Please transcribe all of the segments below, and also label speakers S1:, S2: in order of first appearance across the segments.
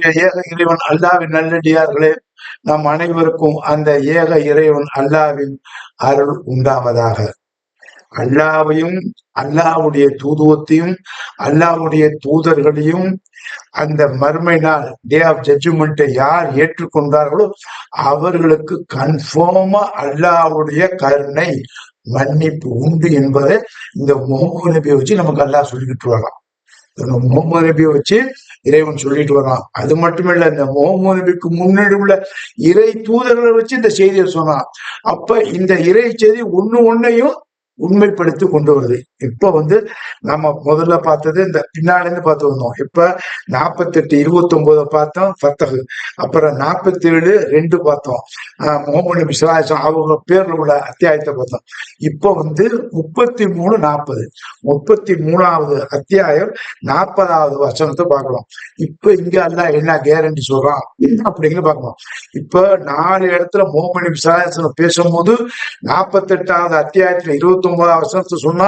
S1: ஏக இறைவன் அல்லாவின் நல்லடியார்களே, நம் அனைவருக்கும் அந்த ஏக இறைவன் அல்லாவின் அருள் உண்டாவதாக. அல்லாவையும் அல்லாவுடைய தூதுவத்தையும் அல்லாவுடைய தூதர்களையும் அந்த மறுமை நாள் டே ஆஃப் ஜட்ஜ்மெண்ட்டை யார் ஏற்றுக்கொண்டார்களோ அவர்களுக்கு கன்ஃபார்மா அல்லாவுடைய கருணை மன்னிப்பு உண்டு என்பதை இந்த முகமது நபியை வச்சு நமக்கு அல்லாஹ் சொல்லிக்கிட்டு வரலாம். முகமது நபியை வச்சு இறைவன் சொல்லிட்டு வரான். அது மட்டுமில்ல, இந்த முகமது நபிக்கு முன்னாடி உள்ள இறை தூதர்களை வச்சு இந்த செய்தியை சொன்னான். அப்ப இந்த இறை செய்தி ஒன்னையும் உண்மைப்படுத்தி கொண்டு வருது. இப்ப நம்ம முதல்ல பார்த்தது இந்த பின்னாலேருந்து பார்த்து வந்தோம். இப்ப 48:29 பார்த்தோம் ஃபத்தஹ். அப்புறம் 47:2 பார்த்தோம் முகமது நபி ஸல்லல்லாஹு அலைஹி வஸல்லம் அவங்க பேர்ல உள்ள அத்தியாயத்தை பார்த்தோம். இப்ப 33:40 33வது அத்தியாயம் 40வது வசனத்தை பார்க்கலாம். இப்ப இங்க அல்லாஹ் என்ன கேரண்டி சொல்றான் அப்படிங்கிற பார்க்கணும். இப்ப 4 இடத்துல முகமது நபி ஸல்லல்லாஹு அலைஹி வஸல்லம் பேசும்போது 48வது அத்தியாயத்துல 29வது வசனத்தை சொன்னா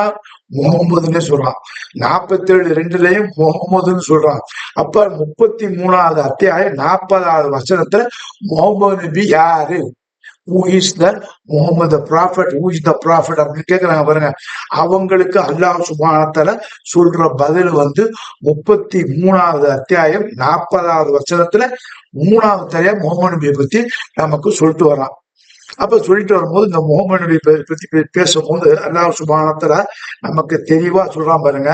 S1: முகமதுன்னு சொல்றான். 47:2 முகமதுன்னு சொல்றான். அப்ப 33வது அத்தியாயம் 40வது வசனத்துல முகமது நபி யாரு, who is the Muhammad prophet, who is the prophet அப்படின்னு கேட்கிறாங்க பாருங்க. அவங்களுக்கு அல்லாஹ் சுப்ஹானஹு வ தஆலா சொல்ற பதில் 33வது அத்தியாயம் 40வது வசனத்துல 3வது தடவை முகமது நபியை பத்தி நமக்கு சொல்லிட்டு வரான். அப்ப சொல்லிட்டு வரும்போது இந்த முகமது நபி பத்தி பேசும்போது அல்லாஹ் சுப்ஹானஹு வ தஆலா நமக்கு தெளிவா சொல்றான் பாருங்க.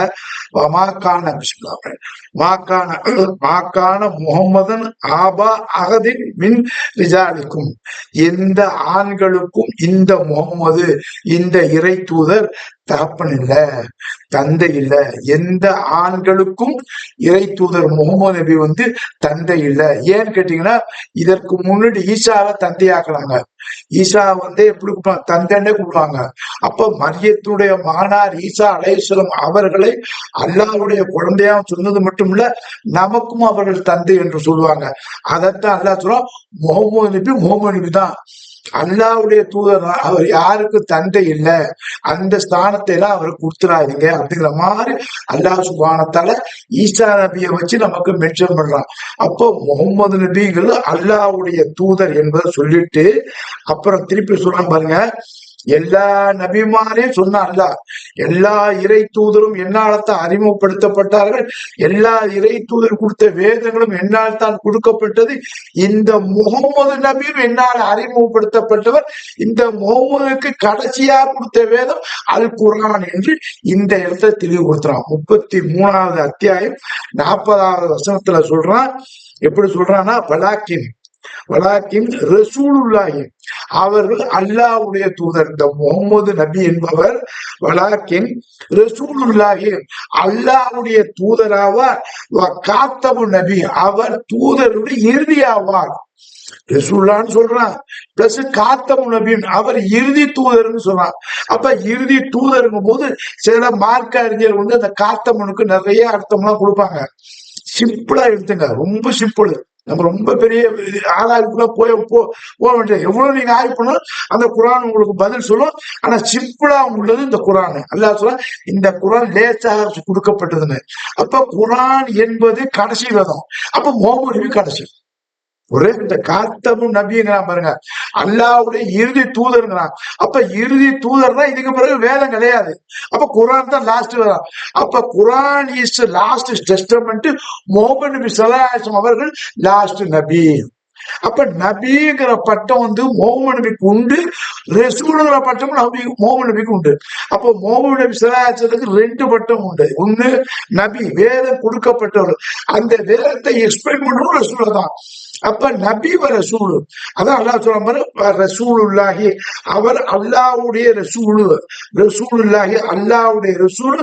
S1: மாக்கான முகமதன் ஆபா அகதின் மின் ரிஜாலிக்கும், எந்த ஆண்களுக்கும் இந்த முகமது இந்த இறை தூதர் தகப்பன் இல்ல, தந்தை இல்ல. எந்த ஆண்களுக்கும் இறை தூதர் முகமது நபி தந்தை இல்ல. ஏன்னு கேட்டீங்கன்னா, இதற்கு முன்னாடி ஈசாவை தந்தையாக்குறாங்க. ஈசா எப்படி தந்தைன்னே கூப்பிடுவாங்க. அப்ப மரியத்துடைய மகனார் ஈசா அலைஹிஸ்ஸலாம் அவர்களை அல்லாஹ்வுடைய குழந்தையா சொன்னது மட்டும் இல்ல, நமக்கும் அவர்கள் தந்தை என்று சொல்லுவாங்க. அதைத்தான் அல்லாஹ் சொல்றான், முகமது நபி தான் அல்லாஹ்வுடைய தூதர். அவர் யாருக்கு தந்தை இல்லை, அந்த ஸ்தானத்தை எல்லாம் அவருக்கு கொடுத்துறாதீங்க அப்படிங்கிற மாதிரி அல்லாஹ் சுப்ஹானஹு வ தஆலா ஈசா நபியை வச்சு நமக்கு மென்ஷன் பண்றான். அப்போ முகமது நபிங்கிறது அல்லாஹ்வுடைய தூதர் என்பதை சொல்லிட்டு அப்புறம் திருப்பி சொல்றான் பாருங்க. எல்லா நபிமாரையும் சொன்ன அல்லாஹ், எல்லா இறை தூதரும் என்னால்தான் அறிமுகப்படுத்தப்பட்டார்கள், எல்லா இறை தூதர் கொடுத்த வேதங்களும் என்னால் தான் கொடுக்கப்பட்டது, இந்த முகமது நபியும் என்னால் அறிமுகப்படுத்தப்பட்டவர், இந்த முகமதுக்கு கடைசியா கொடுத்த வேதம் அல் குர்ஆன் என்று இந்த இடத்துல தெளிவுபடுத்துறான். 33வது அத்தியாயம் 40வது வசனத்துல சொல்றான். எப்படி சொல்றான்னா, வலாக்கின் ரசூலுல்லாஹி, அவர்கள் அல்லாஹ்வுடைய தூதர். இந்த முகமது நபி என்பவர் வலாக்கின் ரசூலுல்லாஹி, அல்லாஹ்வுடைய தூதராவார். காத்தபு நபி, அவர் தூதருடைய இறுதியாவார். ரசூலுல்லாஹ்னு சொல்றான், பிளஸ் காத்தபு நபி, அவர் இறுதி தூதர்னு சொல்றான். அப்ப இறுதி தூதருங்கும் போது சில மார்க்க அறிஞர் அந்த காத்தமனுக்கு நிறைய அர்த்தம்லாம் கொடுப்பாங்க. சிம்பிளா எடுத்துங்க, ரொம்ப சிம்பிள். நம்ம ரொம்ப பெரிய ஆளாளுக்குள்ள போக வேண்டியது. எவ்வளவு நீங்க ஆய்வு பண்ணாலும் அந்த குர்ஆன் உங்களுக்கு பதில் சொல்லும். ஆனா சிம்பிளா உள்ளது இந்த குர்ஆன். அல்லாஹ் சொல்ல, இந்த குர்ஆன் லேசாக கொடுக்கப்பட்டதுன்னு. அப்ப குர்ஆன் என்பது கடைசி வேதம். அப்ப முஹம்மது நபி கடைசி. ஒரே இந்த காத்தபு நபிங்கிறான் பாருங்க, அல்லாஹ்வுடைய இறுதி தூதருங்கிறான். அப்ப இறுதி தூதர் தான், இதுக்கு பிறகு வேதம் கிடையாது. அப்ப குர்ஆன் தான் லாஸ்ட் வேதம். அப்ப குர்ஆன் இஸ் லாஸ்ட் டெஸ்டமெண்ட், முஹம்மது நபி ஸல்லல்லாஹு அலைஹி வஸல்லம் அவர்கள் லாஸ்ட் நபி. அப்ப நபிங்கிற பட்டம் முஹம்மது நபிக்கு உண்டு, ரசூலுங்கிற பட்டம் முஹம்மது நபிக்கு உண்டு. அப்போ முஹம்மது நபி ஸல்லல்லாஹு அலைஹி வஸல்லம் 2 பட்டம் உண்டு. ஒண்ணு நபி, வேதம் கொடுக்கப்பட்டவர், அந்த வேதத்தை எக்ஸ்பிளைன் பண்றவங்க ரசூல் தான். அப்ப நபி ரசூல், அதான் அல்லாஹ் சொல்ற ரசூலுல்லாஹி, அவர் அல்லாஹ்வுடைய ரசூலு, ரசூலுல்லாஹி அல்லாஹ்வுடைய ரசூல்,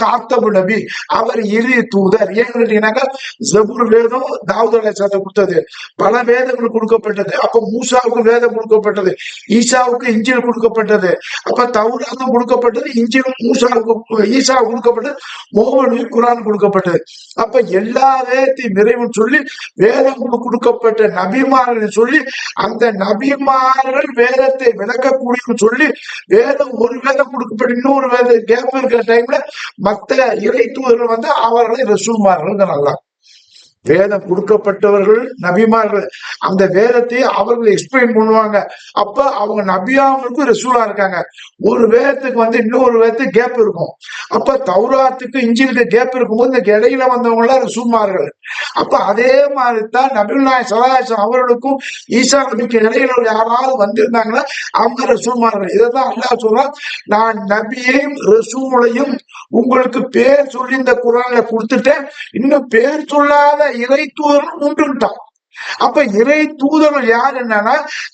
S1: காத்தபு நபி, அவர் இறுதி தூதர். ஏன்னு கேட்டீங்கன்னாக்கா, ஜபூர் வேதம் தாவூத் அலைஹிஸ்ஸலாம் கொடுத்தது, பல வேதங்கள் கொடுக்கப்பட்டது. அப்ப மூசாவுக்கு வேதம் கொடுக்கப்பட்டது, ஈசாவுக்கு இஞ்சில் கொடுக்கப்பட்டது, அப்ப தௌராத்தும் கொடுக்கப்பட்டது, இஞ்சிலும் ஈசா கொடுக்கப்பட்டது, முஹம்மது குர்ஆன் கொடுக்கப்பட்டது. அப்ப எல்லா வேதத்தையும் நிறைவு சொல்லி வேதம் கொடுக்கப்பட்ட நபிமார்கள் சொல்லி, அந்த நபிமார்கள் வேதத்தை விளக்கக்கூடிய சொல்லி, வேதம் ஒரு வேதம் கொடுக்கப்பட்ட இன்னொரு வேதம் கேப் இருக்கிற டைம்ல மத்த இறை தூதர்கள் அவர்களை ரசூல்மார்கள் நல்லா வேதம் கொடுக்கப்பட்டவர்கள் நபிமார்கள், அந்த வேதத்தை அவர்கள் எக்ஸ்பிளைன் பண்ணுவாங்க. அப்ப அவங்க நபியாவுக்கும் ரசூலா இருக்காங்க. ஒரு வேதத்துக்கு இன்னொரு வேதத்துக்கு கேப் இருக்கும். அப்ப தௌராத்துக்கு இஞ்சிலுக்கு கேப் இருக்கும்போது இந்த இடையில வந்தவங்க எல்லாம் ரசூல்மார்கள். அப்ப அதே மாதிரிதான் நபியுல்லாஹி ஸல்லல்லாஹு அலைஹி வஸல்லம் அவர்களுக்கும் ஈசா நபிக்கு இடையில யாராவது வந்திருந்தாங்கன்னா அவங்க ரசூல்மார்கள். இதைதான் அல்லாஹ் சொல்றான், நான் நபியையும் ரசூலையும் உங்களுக்கு பேர் சொல்லி இந்த குர்ஆன்ல கொடுத்துட்டேன், இன்னும் பேர் சொல்லாத இறை தூதரும் உண்டுட்டான். அப்ப இறை தூதர்கள் யார் என்னன்னா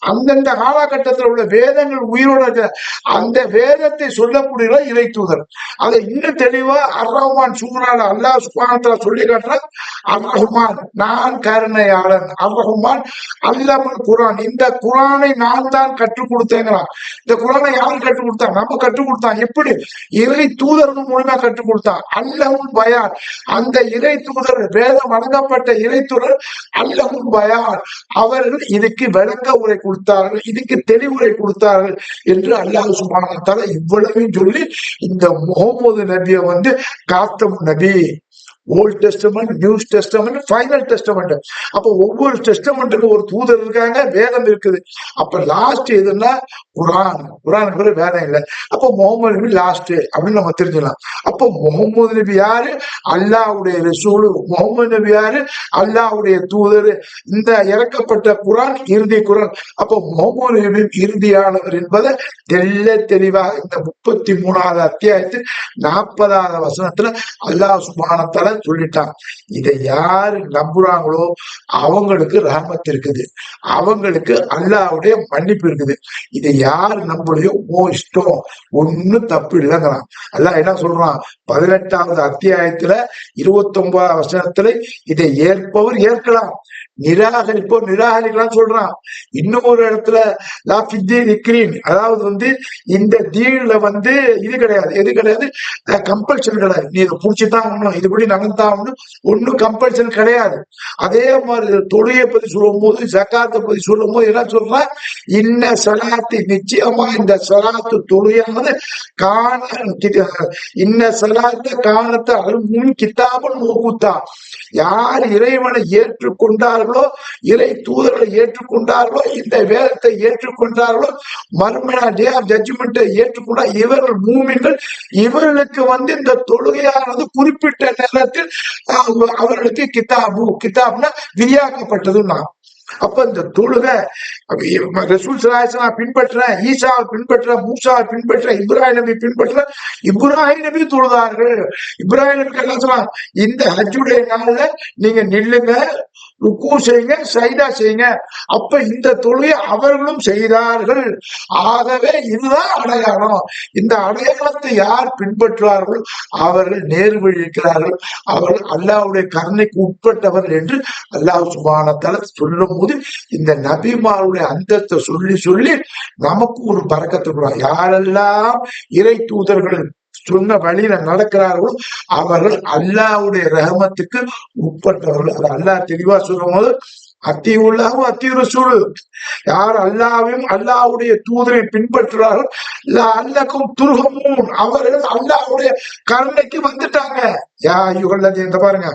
S1: அந்தந்த காலகட்டத்தில் உள்ள வேதங்கள் உயிரோட அந்த வேதத்தை சொல்லக்கூடிய இறை தூதர். அதை இன்னும் தெளிவா அர்-ரஹ்மான் சூரால அல்லாஹ் சுப்ஹானஹு வ தஆலா சொல்லி காட்டுறான். அர்-ரஹ்மான் நான் கருணையாளன், அர்-ரஹ்மான் அல்லமல் குர்ஆன், இந்த குர்ஆனை நான் தான் கற்றுக் கொடுத்தேங்கிறான். இந்த குர்ஆனை யார் கற்றுக் கொடுத்தா? நம்ம கற்றுக் கொடுத்தான். எப்படி? இறை தூதர்கள் மூலமா கற்றுக் கொடுத்தான். அல்லமுல் பயான், அந்த இறை தூதர் வேதம் வழங்கப்பட்ட இறை தூதர் அல்லமுல் பயான், அவர்கள் இதுக்கு விளக்க உரை கொடுத்தார்கள், இதுக்கு தெளிவுரை கொடுத்தார்கள் என்று அல்லாஹ் சுப்ஹானஹு வ தஆலா இவ்வளவையும் சொல்லி இந்த முஹம்மது நபியை காத்தம் நபி, old testament, new testament, final testament. அப்ப ஒவ்வொரு டெஸ்டமெண்ட்டுக்கு ஒரு தூதர் இருக்காங்க, வேதம் இருக்குது. அப்ப லாஸ்ட் எதுன்னா குர்ஆன். குர்ஆனுக்கு பேரு வேதம் இல்லை. அப்ப முகமது நபி லாஸ்ட் அப்படின்னு நம்ம தெரிஞ்சுக்கலாம். அப்போ முகமது நபி யாரு? அல்லாஹ்வுடைய ரசூல். முகமது நபி யாரு? அல்லாஹ்வுடைய தூதர். இந்த இறக்கப்பட்ட குர்ஆன் இறுதி குர்ஆன். அப்போ முகமது நபி இறுதியானவர் என்பதை தெளிவாக இந்த 33வது அத்தியாயத்தில் 40வது வசனத்துல அல்லாஹ் சுப்ஹானஹு வ தஆலா சொல்லிட்டான். இதை யாரு நம்புறாங்களோ அவங்களுக்கு ரஹமத் இருக்குது, அவங்களுக்கு அல்லாஹ்வுடைய மன்னிப்பு இருக்குது. இதை யாரு நம்பலையோ இஷ்டம், ஒன்னும் தப்பு இல்லைங்கிறான். அல்லாஹ் என்ன சொல்றான்? 18வது அத்தியாயத்துல 29வது வசனத்துல இதை ஏற்பவர் ஏற்கலாம், நிராகரிப்போர் நிராகரிக்கலாம் சொல்றான். இன்னொரு இடத்துல அதாவது இந்த தீன்ல இது கிடையாது, எது கிடையாது, கம்பல்சன் கிடையாது. நீ இதை புடிச்சுதான் ஒண்ணும், இதுபடி நடந்தான் ஒன்னும் கம்பல்சன் கிடையாது. அதே மாதிரி தொழுகையை பத்தி சொல்லும் போது, ஜகாத்தை பத்தி சொல்லும் போது என்ன சொல்றான்? இன்ன சலாத்து, நிச்சயமா இந்த சலாத்து தொழுகையானது காண, இன்ன சலாத்த காணத்தை முன் கித்தாபன் மூக்குத்தான். யார் இறைவனை ஏற்றுக்கொண்டார்களோ, இறை தூதர்களை ஏற்றுக்கொண்டார்களோ, இந்த வேதத்தை ஏற்றுக்கொண்டார்களோ, மறுமையான டே ஆஃப் ஜட்ஜ்மெண்ட்டை ஏற்றுக்கொண்ட இவர்கள் மூமின்கள், இவர்களுக்கு இந்த தொழுகையானது குறிப்பிட்ட நேரத்தில் அவர்களுக்கு கிதாப்னா விதியாக்கப்பட்டதுன்னா. அப்ப இந்த தொழுகை ரசூல் ஸல்லல்லாஹு அலைஹி வஸல்லம் பின்பற்றேன், ஈசாவை பின்பற்ற, மூசாவை பின்பற்ற, இப்ராஹிம் நபி பின்பற்ற. இப்ராஹிம் நபி தொழுதார்கள். இப்ராஹிம் நபிக்கு என்ன சொல்லலாம்? இந்த ஹஜ்ஜுடைய நாள்ல நீங்க நில்லுங்க, ருக்கு செய்யுங்க, சைதா செய்யுங்க. அப்ப இந்த தொழுகை அவர்களும் செய்தார்கள். ஆகவே இதுதான் அடையாளம். இந்த அடையாளத்தை யார் பின்பற்றுவார்கள் அவர்கள் நேர்வழி இருக்கிறார்கள், அவர்கள் அல்லாஹ்வுடைய கருணைக்கு உட்பட்டவர்கள் என்று அல்லாஹ் சுப்ஹானஹு வ தஆலா சொல்லும் போது இந்த நபிமாருடைய அந்தத்தை சொல்லி சொல்லி நமக்கு ஒரு பரக்கத்து கொடுப்பார். யாரெல்லாம் இறை தூதர்கள் சொன்ன வழியில நடக்கிறார்களோ அவர்கள் அல்லாஹ்வுடைய ரஹமத்துக்கு உட்பட்டவர்கள். அது அல்லாஹ் தெளிவா சொல்லும் போது அத்தியுல்லாஹு அத்தியு ரசூல், யார் அல்லாஹ்வையும் அல்லாஹ்வுடைய தூதரை பின்பற்றுறார்கள் அல்லக்கும் துர்ஹமூன், அவர்கள் அல்லாஹ்வுடைய கருணைக்கு வந்துட்டாங்க. யா அய்யுஹல்லதீன, இந்த பாருங்க,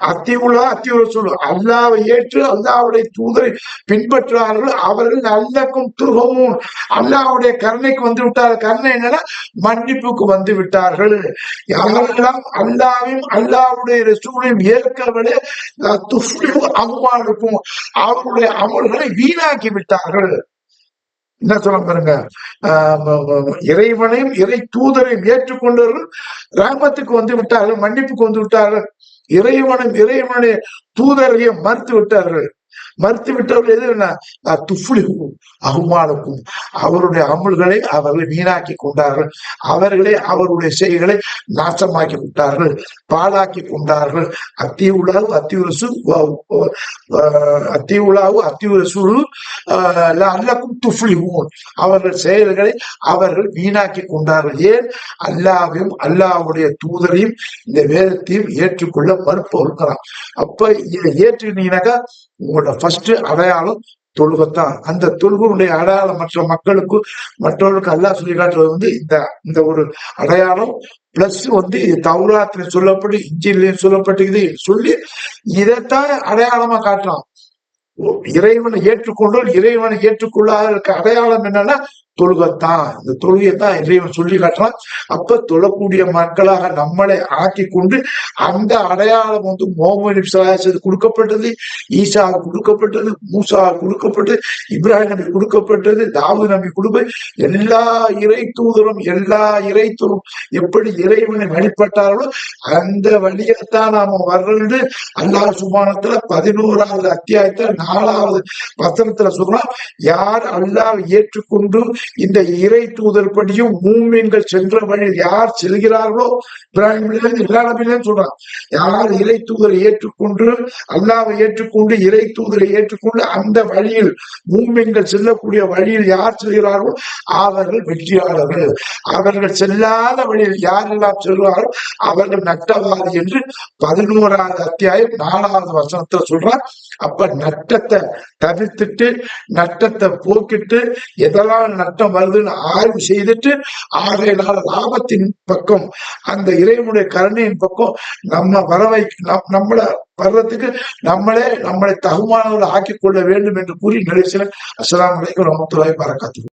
S1: அத்தியுல்லா அத்தியு ரசூல், அல்லாஹ்வை ஏற்று அல்லாஹ்வுடைய தூதரை பின்பற்றுவார்கள் அவர்கள் அல்லக்கும் துர்ஹமூன், அல்லாஹ்வுடைய கருணைக்கு வந்து விட்டார்கள். கருணை என்னன்னா மன்னிப்புக்கு வந்து விட்டார்கள். யாரெல்லாம் அல்லாஹ்வையும் அல்லாஹ்வுடைய ரசூலையும் ஏற்கவில்லை துஃப்லிஹு அம்வாலுக்கும், அவர்களுடைய அமல்களை வீணாக்கி விட்டார்கள். என்ன சொல்ல பாருங்க, இறைவனையும் இறை தூதரையும் ஏற்றுக்கொண்டவர்கள் ரஹமத்துக்கு வந்து விட்டார்கள், மன்னிப்புக்கு வந்து விட்டார்கள். இறைவனுடைய தூதரையும் மறுத்து விட்டார்கள். மறுத்து விட்டவர்கள் எதுனா துஃப்லிஹு அஹ்மாலுக்கும், அவருடைய அமல்களை அவர்கள் வீணாக்கி கொண்டார்கள், அவர்களே அவருடைய செய்களை நாசமாக்கி விட்டார்கள், பாழாக்கி கொண்டார்கள். அத்தியுல்லாஹு அத்தியு ரசூல், அத்தியுல்லாஹு அத்தியு ரசூல் லஅல்லக்கும் துஃப்லிஹூன், அவர்கள் செயல்களை அவர்கள் வீணாக்கி கொண்டார்கள். ஏன்? அல்லாஹ்வையும் அல்லாஹ்வுடைய தூதரையும் இந்த வேதத்தையும் ஏற்றுக்கொள்ள மறுப்பவர்களாம். அப்ப இதை ஏற்றுனீங்கன்னாக்கா உங்களோட ஃபர்ஸ்ட் அடையாளம் தொழுகைத்தான். அந்த தொழுகையுடைய அடையாளம் மற்ற மக்களுக்கு மற்றவர்களுக்கு அல்லாஹ் சொல்லி காட்டுறது வந்து இந்த இந்த ஒரு அடையாளம். பிளஸ் வந்து தௌராத்துல சொல்லப்பட்டு இஞ்சிலையும் சொல்லப்பட்டிருக்குது சொல்லி இதைத்தான் அடையாளமா காட்டலாம். இறைவனை ஏற்றுக்கொண்டோம், இறைவனை ஏற்றுக்கொள்ளாத அடையாளம் என்னன்னா தொழுகைத்தான். இந்த தொழுகையத்தான் இறைவன் சொல்லி காட்டலாம். அப்ப தொழக்கூடிய மக்களாக நம்மளை ஆக்கி கொண்டு அந்த அடையாளம் வந்து முகமது நபி கொடுக்கப்பட்டது, ஈசா கொடுக்கப்பட்டது, மூசா கொடுக்கப்பட்டது, இப்ராஹிம் நபி கொடுக்கப்பட்டது, தாவூது நபி கொடுப்பது. எல்லா இறை தூதரும் எப்படி இறைவனை வழிபட்டார்களோ அந்த வழியத்தான் நாம வர்றது அல்லாஹ் சுப்ஹானஹு 11வது அத்தியாயத்துல 4வது வசனத்துல சொல்றான். யார் அல்லாஹ் ஏற்றுக்கொண்டு இந்த இறை தூதர் படியும் மூமின்கள் சென்ற வழியில் யார் செல்கிறார்களோ, இப்ராஹிம் எல்லா நபியிலும் சொல்றான், யார் இறை தூதரை ஏற்றுக்கொண்டு அல்லாவை ஏற்றுக்கொண்டு இறை தூதரை ஏற்றுக்கொண்டு அந்த வழியில் மூமின்கள் செல்லக்கூடிய வழியில் யார் செல்கிறார்களோ அவர்கள் வெற்றியாளர்கள். அவர்கள் செல்லாத வழியில் யாரெல்லாம் செல்வார்களோ அவர்கள் நட்டவாதி என்று 11வது அத்தியாயம் 4வது வசனத்துல சொல்றார். அப்ப நட்டத்தை தவிர்த்துட்டு நட்டத்தை போக்கிட்டு எதெல்லாம் நட்டம் வருதுன்னு ஆய்வு செய்துட்டு 6 நாள் லாபத்தின் பக்கம் அந்த இறைவனுடைய கருணையின் பக்கம் நம்மளை வர்றதுக்கு நம்மளை தகுமானவர்கள் ஆக்கிக் கொள்ள வேண்டும் என்று கூறி நிறைவு. அஸ்ஸலாமு அலைக்கும் வரஹ்மத்துல்லாஹி வபரகாத்துஹு.